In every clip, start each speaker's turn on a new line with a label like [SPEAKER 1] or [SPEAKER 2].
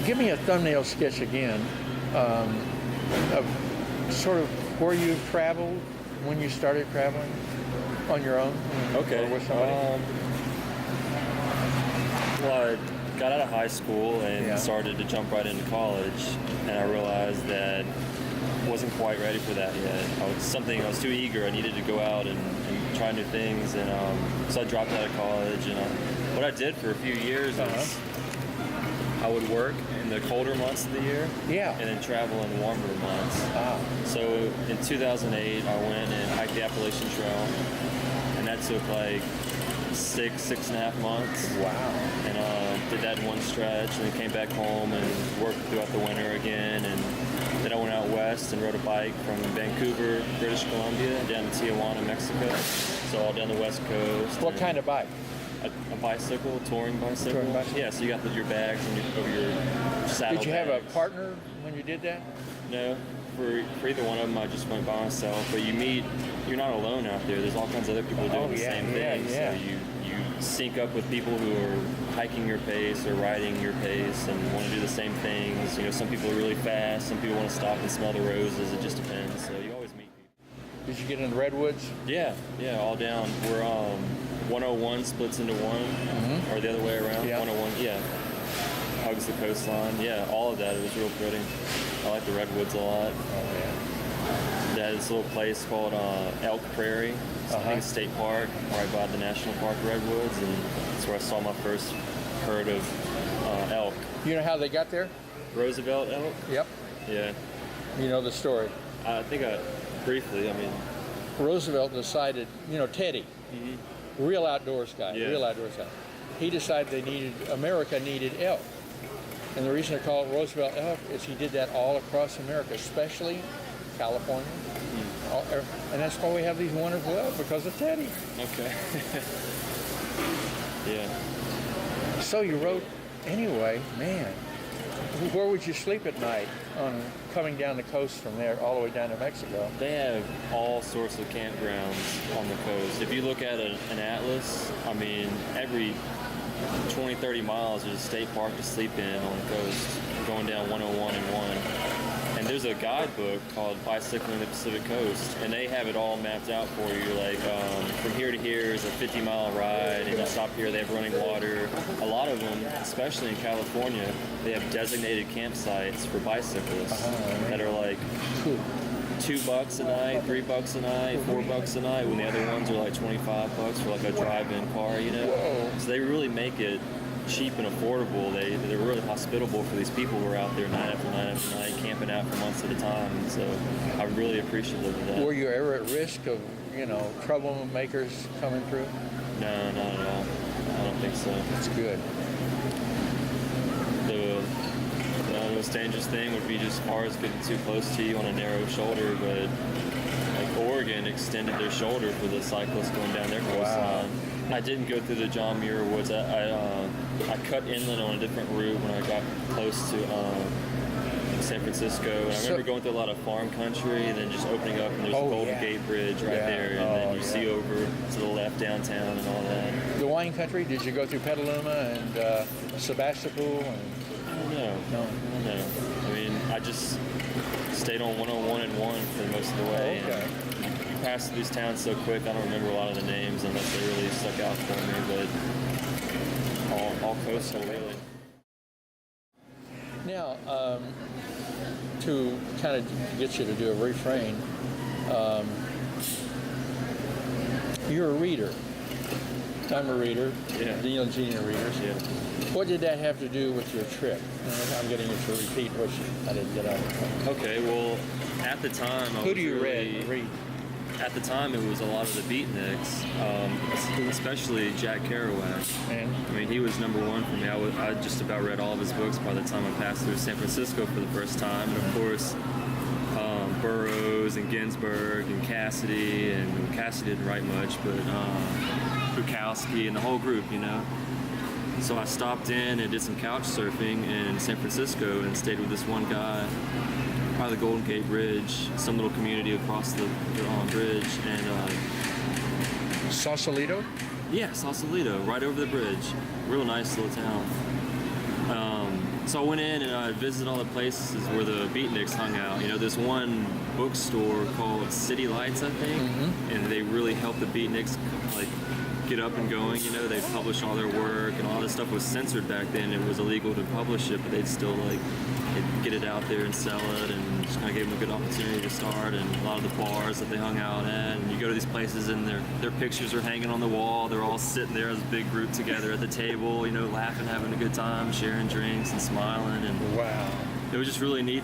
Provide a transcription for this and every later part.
[SPEAKER 1] Give me a thumbnail sketch again of sort of where you traveled when you started traveling on your own.
[SPEAKER 2] Okay.
[SPEAKER 1] Or with somebody.
[SPEAKER 2] Well, I got out of high school and
[SPEAKER 1] Yeah.
[SPEAKER 2] started to jump right into college, and I realized that I wasn't quite ready for that yet. I was too eager. I needed to go out and try new things, and so I dropped out of college. And what I did for a few years is I would work in the colder months of the year,
[SPEAKER 1] Yeah.
[SPEAKER 2] and then travel in warmer months. So in 2008, I went and hiked the Appalachian Trail, and that took like 6.5 months.
[SPEAKER 1] Wow.
[SPEAKER 2] And did that in one stretch, and then came back home and worked throughout the winter again. And then I went out west and rode a bike from Vancouver, British Columbia, down to Tijuana, Mexico. So all down the west coast.
[SPEAKER 1] What kind of bike?
[SPEAKER 2] A bicycle, a touring bicycle.
[SPEAKER 1] Touring bicycle?
[SPEAKER 2] Yeah, so you got your bags and your saddle.
[SPEAKER 1] Did you have a
[SPEAKER 2] bags.
[SPEAKER 1] partner when you did that?
[SPEAKER 2] No, for either one of them, I just went by myself. But you're not alone out there. There's all kinds of other people doing the same thing.
[SPEAKER 1] Yeah.
[SPEAKER 2] So you sync up with people who are hiking your pace or riding your pace and want to do the same things. You know, some people are really fast. Some people want to stop and smell the roses. It just depends. So you always meet people.
[SPEAKER 1] Did you get in the redwoods?
[SPEAKER 2] Yeah, all down. We're 101 splits into one, or the other way around.
[SPEAKER 1] Yeah.
[SPEAKER 2] 101, hugs the coastline. Yeah, all of that. It was real pretty. I like the redwoods a lot.
[SPEAKER 1] Oh, yeah.
[SPEAKER 2] There's this little place called Elk Prairie. It's I think a state park right by the National Park Redwoods, and that's where I saw my first herd of elk.
[SPEAKER 1] You know how they got there?
[SPEAKER 2] Roosevelt elk?
[SPEAKER 1] Yep.
[SPEAKER 2] Yeah.
[SPEAKER 1] You know the story.
[SPEAKER 2] I think briefly,
[SPEAKER 1] Roosevelt decided, Teddy, real outdoors guy,
[SPEAKER 2] Yeah.
[SPEAKER 1] real outdoors guy. He decided America needed elk. And the reason they call it Roosevelt elk is he did that all across America, especially California. And that's why we have these wonderful elk, because of Teddy.
[SPEAKER 2] Okay. Yeah.
[SPEAKER 1] So you rode, anyway, man, where would you sleep at night on coming down the coast from there all the way down to Mexico?
[SPEAKER 2] They have all sorts of campgrounds on the coast. If you look at an atlas, every 20, 30 miles there's a state park to sleep in on the coast, going down 101 and 1. And there's a guidebook called Bicycling the Pacific Coast, and they have it all mapped out for you. Like from here to here is a 50-mile ride, and you stop here, they have running water. A lot of them, especially in California, they have designated campsites for bicyclists that are like $2 a night, $3 a night, $4 a night, when the other ones are like $25 for like a drive-in car, So they really make it cheap and affordable. They're really hospitable for these people who are out there night after night after night, camping out for months at a time. And so I'm really appreciative of that.
[SPEAKER 1] Were you ever at risk of, troublemakers coming through?
[SPEAKER 2] No, not at all. I don't think so.
[SPEAKER 1] That's good.
[SPEAKER 2] The most dangerous thing would be just cars getting too close to you on a narrow shoulder, but like Oregon extended their shoulder for the cyclists going down their coastline. I didn't go through the John Muir Woods. I cut inland on a different route when I got close to San Francisco. And I remember going through a lot of farm country and then just opening up, and there's the Golden Gate Bridge right there, and then you see over to the left downtown and all that.
[SPEAKER 1] The wine country, did you go through Petaluma and Sebastopol?
[SPEAKER 2] No. I just stayed on 101 and 1 for most of the way.
[SPEAKER 1] Okay.
[SPEAKER 2] You pass through these towns so quick, I don't remember a lot of the names unless they really stuck out for me, but all coastal really.
[SPEAKER 1] Now, to kind of get you to do a refrain, you're a reader. I'm a reader.
[SPEAKER 2] Yeah.
[SPEAKER 1] Neil and Gene are readers.
[SPEAKER 2] Yeah.
[SPEAKER 1] What did that have to do with your trip? I'm getting you to repeat what I didn't get out of it.
[SPEAKER 2] Okay, well, at the time,
[SPEAKER 1] Who do you read?
[SPEAKER 2] At the time, it was a lot of the beatniks, especially Jack Kerouac.
[SPEAKER 1] And
[SPEAKER 2] He was number one for me. I just about read all of his books by the time I passed through San Francisco for the first time. And of course, Burroughs and Ginsberg and Cassidy didn't write much, but Bukowski and the whole group, So I stopped in and did some couch surfing in San Francisco and stayed with this one guy by the Golden Gate Bridge, some little community across the bridge, and
[SPEAKER 1] Sausalito?
[SPEAKER 2] Yeah, Sausalito, right over the bridge. Real nice little town. So I went in and I visited all the places where the beatniks hung out. You know, there's one bookstore called City Lights, I think, and they really helped the beatniks like get up and going. You know, they published all their work, and all this stuff was censored back then. It was illegal to publish it, but they'd still like they'd get it out there and sell it, and just kind of gave them a good opportunity to start. And a lot of the bars that they hung out at, and you go to these places and their pictures are hanging on the wall. They're all sitting there as a big group together at the table, you know, laughing, having a good time, sharing drinks and smiling. And
[SPEAKER 1] Wow.
[SPEAKER 2] it was just really neat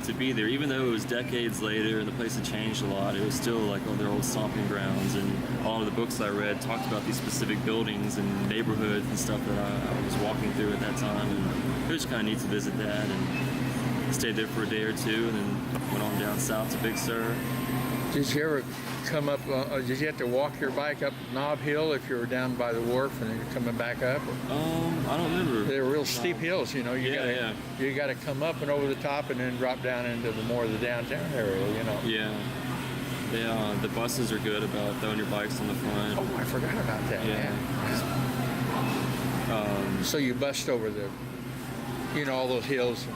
[SPEAKER 2] to be there. Even though it was decades later and the place had changed a lot, it was still like all their old stomping grounds. And all of the books I read talked about these specific buildings and neighborhoods and stuff that I was walking through at that time. And it was kind of neat to visit that. And stayed there for a day or two, and then went on down south to Big Sur.
[SPEAKER 1] Did you ever come up? Did you have to walk your bike up Knob Hill if you were down by the wharf and you're coming back up?
[SPEAKER 2] I don't remember.
[SPEAKER 1] They're real steep hills, you know. You got to come up and over the top and then drop down into the more of the downtown area, you know.
[SPEAKER 2] Yeah, the buses are good about throwing your bikes on the front.
[SPEAKER 1] Oh, I forgot about that.
[SPEAKER 2] Yeah.
[SPEAKER 1] So you bust over all those hills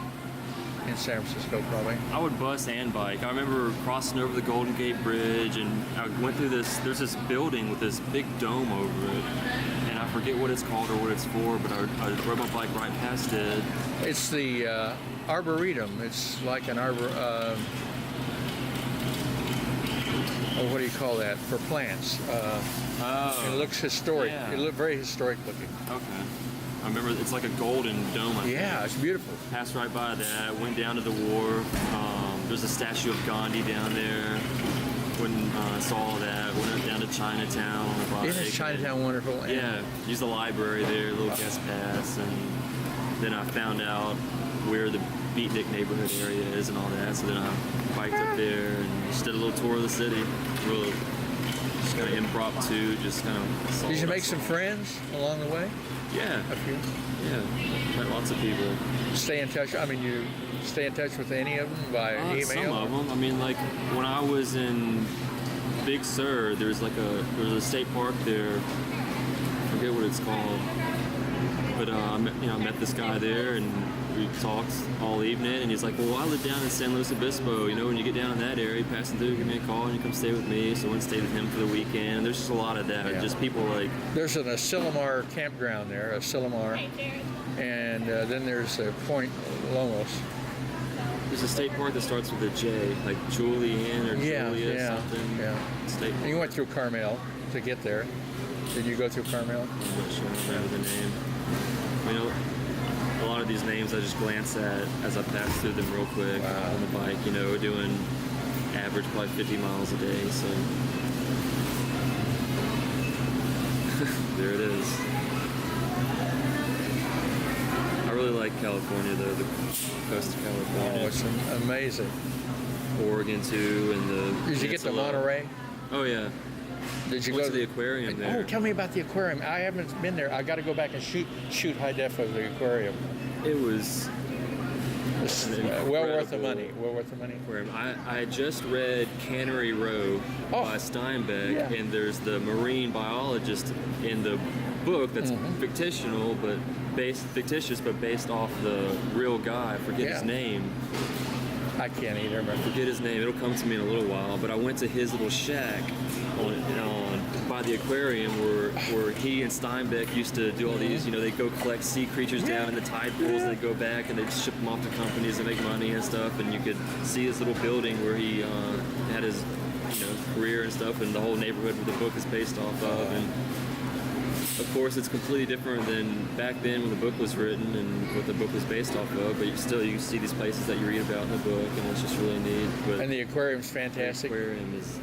[SPEAKER 1] in San Francisco, probably.
[SPEAKER 2] I would bus and bike. I remember crossing over the Golden Gate Bridge, and I went through this. There's this building with this big dome over it, and I forget what it's called or what it's for, but I rode my bike right past it.
[SPEAKER 1] It's the Arboretum. It's like an arbor. What do you call that? For plants. It looks historic.
[SPEAKER 2] Yeah.
[SPEAKER 1] It looked very historic looking.
[SPEAKER 2] Okay. I remember it's like a golden dome. I think.
[SPEAKER 1] Yeah, it's beautiful.
[SPEAKER 2] Passed right by that, went down to the wharf. There's a statue of Gandhi down there. Went and saw all that. Went down to Chinatown on the bike.
[SPEAKER 1] Isn't Chinatown wonderful?
[SPEAKER 2] Yeah, used the library there, a little guest pass, and then I found out where the Beatnik neighborhood area is and all that. So then I biked up there and just did a little tour of the city. Really, just kind of impromptu, just kind of. Saw
[SPEAKER 1] Did you
[SPEAKER 2] what I
[SPEAKER 1] make some
[SPEAKER 2] saw.
[SPEAKER 1] friends along the way?
[SPEAKER 2] Yeah,
[SPEAKER 1] A few.
[SPEAKER 2] yeah, met lots of people.
[SPEAKER 1] Stay in touch. I mean, you stay in touch with any of them by email?
[SPEAKER 2] Some of them. I mean, like when I was in Big Sur, there's a state park there. I forget what it's called, but I met this guy there, and we talked all evening. And he's like, "Well, I live down in San Luis Obispo. You know, when you get down in that area, passing through, give me a call, and you come stay with me." So I went and stayed with him for the weekend. There's just a lot of that.
[SPEAKER 1] Yeah.
[SPEAKER 2] Just people like.
[SPEAKER 1] There's an Asilomar campground there, Asilomar, and then there's Point Lomos.
[SPEAKER 2] There's a state park that starts with a J, like Julian or Julia
[SPEAKER 1] yeah,
[SPEAKER 2] something.
[SPEAKER 1] yeah.
[SPEAKER 2] State
[SPEAKER 1] And
[SPEAKER 2] park.
[SPEAKER 1] you went through Carmel to get there. Did you go through Carmel?
[SPEAKER 2] I'm not sure I remember the name. You know, a lot of these names I just glance at as I pass through them real quick on the bike. You know, doing average probably 50 miles a day. So there it is. I really like California though, the coast of California.
[SPEAKER 1] Oh, it's amazing.
[SPEAKER 2] Oregon too, and the.
[SPEAKER 1] Did you get to
[SPEAKER 2] peninsula.
[SPEAKER 1] Monterey?
[SPEAKER 2] Oh yeah.
[SPEAKER 1] Did you
[SPEAKER 2] Went
[SPEAKER 1] go
[SPEAKER 2] to the aquarium there.
[SPEAKER 1] Oh, tell me about the aquarium. I haven't been there. I got to go back and shoot high def of the aquarium.
[SPEAKER 2] It was
[SPEAKER 1] It's
[SPEAKER 2] an
[SPEAKER 1] well worth the
[SPEAKER 2] incredible
[SPEAKER 1] money. Well worth the money.
[SPEAKER 2] aquarium. I had just read Cannery Row by Steinbeck,
[SPEAKER 1] yeah.
[SPEAKER 2] and there's the marine biologist in the book that's fictional, but fictitious, but based off the real guy. I forget his
[SPEAKER 1] Yeah.
[SPEAKER 2] name.
[SPEAKER 1] I can't either remember.
[SPEAKER 2] Forget his name. It'll come to me in a little while. But I went to his little shack by the aquarium where he and Steinbeck used to do all these. You know, they go collect sea creatures down in the tide pools, and they go back and they ship them off to companies and make money and stuff. And you could see his little building where he had his career and stuff, and the whole neighborhood where the book is based off of. And of course, it's completely different than back then when the book was written and what the book was based off of. But you see these places that you read about in the book, and it's just really neat. But
[SPEAKER 1] And the aquarium's
[SPEAKER 2] the
[SPEAKER 1] fantastic.
[SPEAKER 2] aquarium is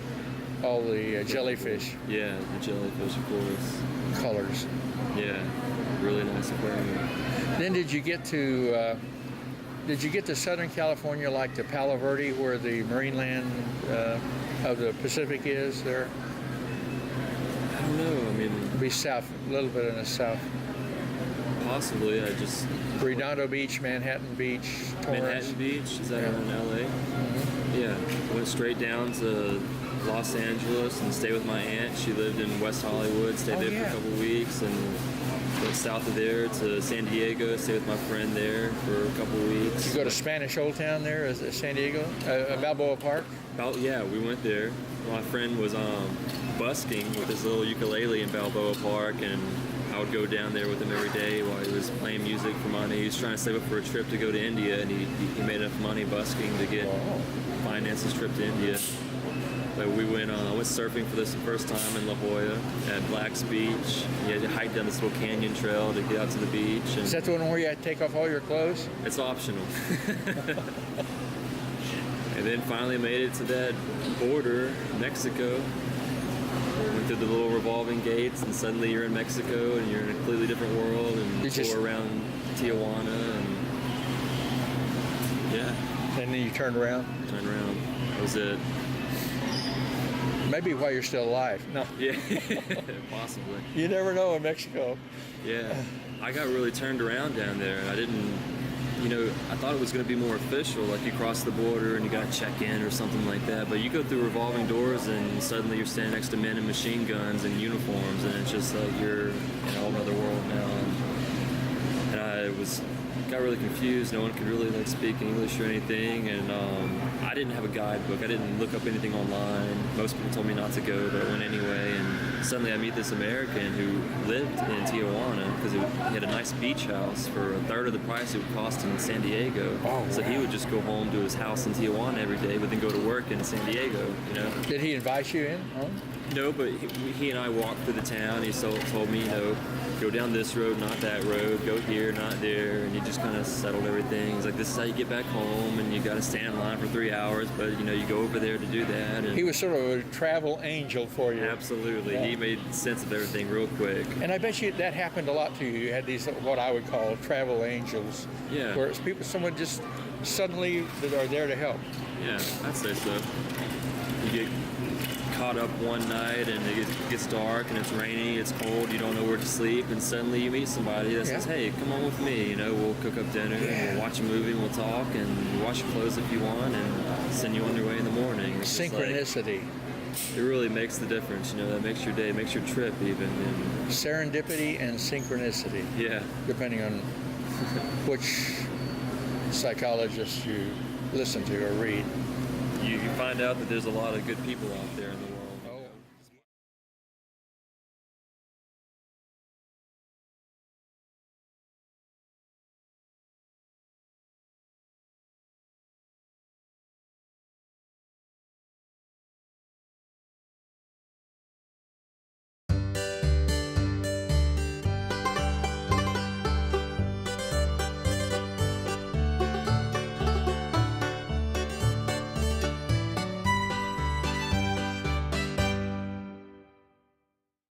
[SPEAKER 1] All the jellyfish
[SPEAKER 2] yeah, the jellyfish, of course.
[SPEAKER 1] colors.
[SPEAKER 2] Yeah, really nice aquarium.
[SPEAKER 1] Then did you get to Southern California, like to Palo Verde, where the marine land of the Pacific is there?
[SPEAKER 2] I don't know. I mean,
[SPEAKER 1] Be south, a little bit in the south.
[SPEAKER 2] possibly. I just
[SPEAKER 1] Redondo Beach, Manhattan Beach, Torrance.
[SPEAKER 2] Manhattan Beach, is that
[SPEAKER 1] Yeah.
[SPEAKER 2] in LA? Yeah, went straight down to Los Angeles and stayed with my aunt. She lived in West Hollywood, stayed
[SPEAKER 1] Oh,
[SPEAKER 2] there
[SPEAKER 1] yeah.
[SPEAKER 2] for a couple weeks, and then went south of there to San Diego, stayed with my friend there for a couple of weeks.
[SPEAKER 1] You go to Spanish Old Town there, San Diego, Balboa Park.
[SPEAKER 2] Oh yeah, we went there. My friend was busking with his little ukulele in Balboa Park, and I would go down there with him every day while he was playing music for money. He was trying to save up for a trip to go to India, and he made enough money busking to get finance his trip to India. But we went surfing for the first time in La Jolla at Black's Beach. You had to hike down this little canyon trail to get out to the beach. And
[SPEAKER 1] Is that the one where you had to take off all your clothes?
[SPEAKER 2] it's optional. And then finally made it to that border, Mexico. Went through the little revolving gates, and suddenly you're in Mexico, and you're in a completely different world, and tour around Tijuana, and yeah.
[SPEAKER 1] And then you turned around?
[SPEAKER 2] Turned around. That was it.
[SPEAKER 1] Maybe while you're still alive. No.
[SPEAKER 2] Yeah, possibly.
[SPEAKER 1] You never know in Mexico.
[SPEAKER 2] Yeah. I got really turned around down there, and I didn't, I thought it was going to be more official, like you cross the border and you got to check in or something like that. But you go through revolving doors, and suddenly you're standing next to men in machine guns and uniforms, and it's just like you're in a whole other world now. And I got really confused. No one could really speak English or anything, and I didn't have a guidebook. I didn't look up anything online. Most people told me not to go, but I went anyway. And suddenly I meet this American who lived in Tijuana because he had a nice beach house for a third of the price it would cost in San Diego.
[SPEAKER 1] Oh,
[SPEAKER 2] so
[SPEAKER 1] wow.
[SPEAKER 2] he would just go home to his house in Tijuana every day, but then go to work in San Diego.
[SPEAKER 1] Did he invite you in?
[SPEAKER 2] No, but he and I walked through the town. He told me, go down this road, not that road, go here, not there, and he just kind of settled everything. He's like, this is how you get back home, and you got to stand in line for 3 hours, but you go over there to do that. And
[SPEAKER 1] He was sort of a travel angel for you.
[SPEAKER 2] absolutely,
[SPEAKER 1] Yeah.
[SPEAKER 2] he made sense of everything real quick.
[SPEAKER 1] And I bet you that happened a lot to you. You had these, what I would call travel angels.
[SPEAKER 2] Yeah.
[SPEAKER 1] Where it's someone just suddenly that are there to help.
[SPEAKER 2] Yeah, I'd say so. You get caught up one night and it gets dark and it's rainy, it's cold, you don't know where to sleep, and suddenly you meet somebody that says, hey, come on with me, we'll cook up dinner, and we'll watch a movie, and we'll talk, and we'll wash your clothes if you want, and send you on your way in the morning. It's just
[SPEAKER 1] Synchronicity.
[SPEAKER 2] it really makes the difference, that makes your day, makes your trip even. And
[SPEAKER 1] Serendipity and synchronicity,
[SPEAKER 2] yeah,
[SPEAKER 1] depending on which psychologist you listen to or read.
[SPEAKER 2] you find out that there's a lot of good people out there in the